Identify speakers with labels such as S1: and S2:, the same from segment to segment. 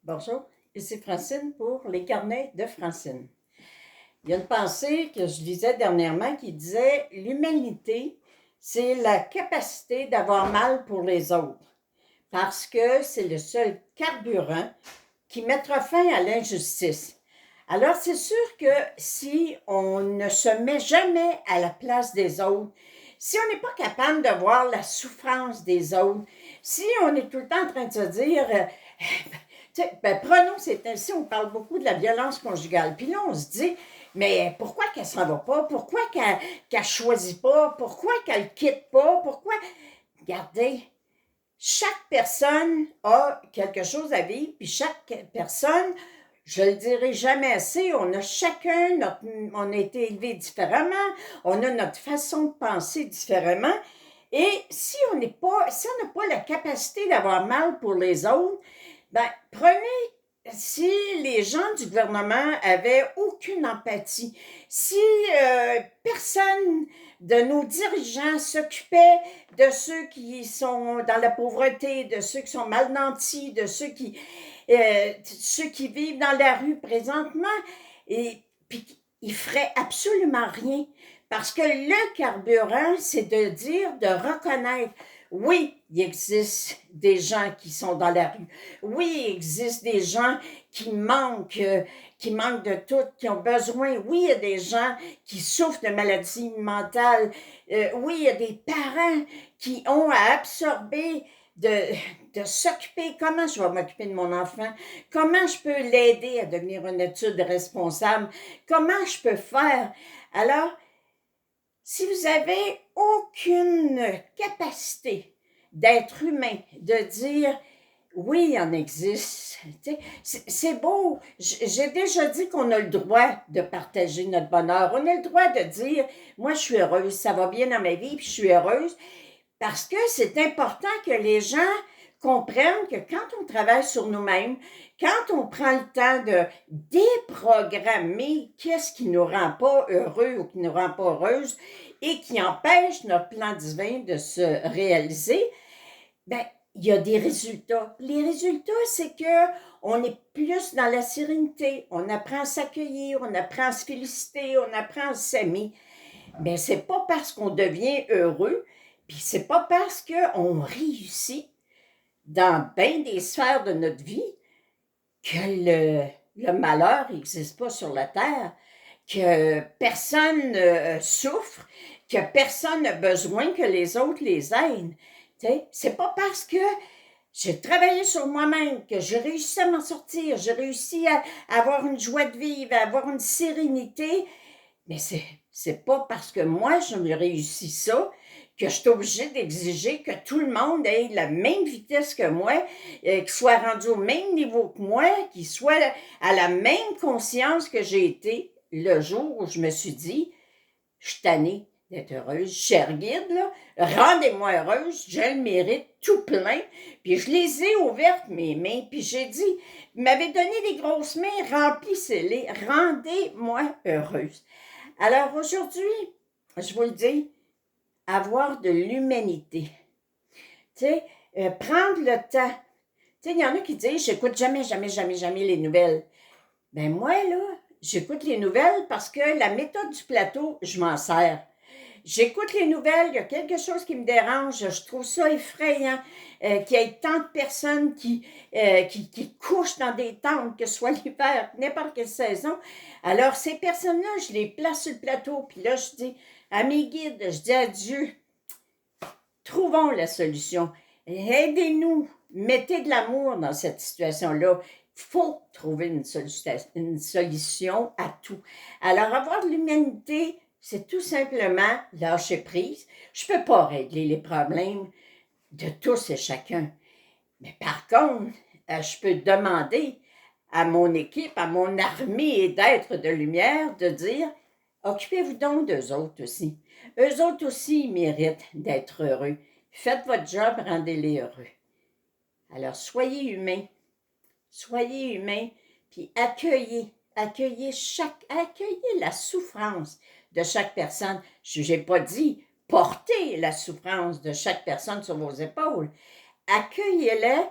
S1: Bonjour, ici Francine pour les carnets de Francine. Il y a une pensée que je lisais dernièrement qui disait l'humanité, c'est la capacité d'avoir mal pour les autres, parce que c'est le seul carburant qui mettra fin à l'injustice. Alors, c'est sûr que si on ne se met jamais à la place des autres, si on n'est pas capable de voir la souffrance des autres, si on est tout le temps en train de se dire, prenons cet ainsi, on parle beaucoup de la violence conjugale. Puis là, on se dit, mais pourquoi qu'elle s'en va pas? Pourquoi qu'elle choisit pas? Pourquoi qu'elle quitte pas? Pourquoi? Regardez, chaque personne a quelque chose à vivre, puis chaque personne, je le dirai jamais assez, on a chacun on a été élevé différemment, on a notre façon de penser différemment, et si on n'a pas la capacité d'avoir mal pour les autres, ben, si les gens du gouvernement avaient aucune empathie, si personne de nos dirigeants s'occupait de ceux qui sont dans la pauvreté, de ceux qui sont mal nantis, de ceux qui vivent dans la rue présentement, et puis ils feraient absolument rien. Parce que le carburant, c'est de dire, de reconnaître, oui, il existe des gens qui sont dans la rue. Oui, il existe des gens qui manquent de tout, qui ont besoin. Oui, il y a des gens qui souffrent de maladies mentales. Oui, il y a des parents qui ont à absorber de s'occuper. Comment je vais m'occuper de mon enfant? Comment je peux l'aider à devenir une étude responsable? Comment je peux faire? Alors, si vous avez aucune capacité d'être humain, de dire oui, il en existe. C'est beau. J'ai déjà dit qu'on a le droit de partager notre bonheur. On a le droit de dire, moi, je suis heureuse, ça va bien dans ma vie, puis je suis heureuse. Parce que c'est important que les gens comprennent que quand on travaille sur nous-mêmes, quand on prend le temps de déprogrammer qu'est-ce qui nous rend pas heureux ou qui nous rend pas heureuse et qui empêche notre plan divin de se réaliser, ben, il y a des résultats. Les résultats, c'est que on est plus dans la sérénité, on apprend à s'accueillir, on apprend à se féliciter, on apprend à s'aimer. Mais c'est pas parce qu'on devient heureux, puis c'est pas parce qu'on réussit dans bien des sphères de notre vie que le malheur n'existe pas sur la terre, que personne souffre, que personne n'a besoin que les autres les aident. C'est pas parce que j'ai travaillé sur moi-même, que j'ai réussi à m'en sortir, j'ai réussi à avoir une joie de vivre, à avoir une sérénité, mais c'est pas parce que moi, je me réussis ça que je suis obligée d'exiger que tout le monde ait la même vitesse que moi, qu'il soit rendu au même niveau que moi, qu'il soit à la même conscience que j'ai été le jour où je me suis dit, je suis tannée d'être heureuse. Cher guide, là, rendez-moi heureuse, je le mérite tout plein. Puis je les ai ouvertes, mes mains, puis j'ai dit, vous m'avez donné des grosses mains, remplissez-les, rendez-moi heureuse. Alors aujourd'hui, je vous le dis, avoir de l'humanité. Tu sais, prendre le temps. Tu sais, il y en a qui disent, j'écoute jamais, jamais, jamais, jamais les nouvelles. Ben moi, là, j'écoute les nouvelles parce que la méthode du plateau, je m'en sers. J'écoute les nouvelles, il y a quelque chose qui me dérange, je trouve ça effrayant qu'il y ait tant de personnes qui couchent dans des tentes, que ce soit l'hiver, n'importe quelle saison. Alors, ces personnes-là, je les place sur le plateau, puis là, je dis à mes guides, je dis à Dieu, trouvons la solution. Aidez-nous, mettez de l'amour dans cette situation-là. Il faut trouver une solution à tout. Alors, avoir de l'humanité, c'est tout simplement lâcher prise. Je ne peux pas régler les problèmes de tous et chacun. Mais par contre, je peux demander à mon équipe, à mon armée d'êtres de lumière de dire, occupez-vous donc d'eux autres aussi. Eux autres aussi méritent d'être heureux. Faites votre job, rendez-les heureux. Alors, soyez humains, puis accueillez la souffrance de chaque personne. Je n'ai pas dit portez la souffrance de chaque personne sur vos épaules. Accueillez-les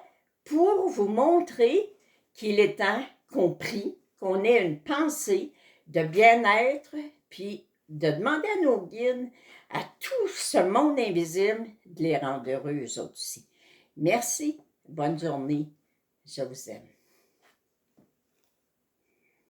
S1: pour vous montrer qu'il est temps qu'on prie, qu'on ait une pensée de bien-être, puis de demander à nos guides, à tout ce monde invisible, de les rendre heureux eux autres aussi. Merci, bonne journée, je vous aime.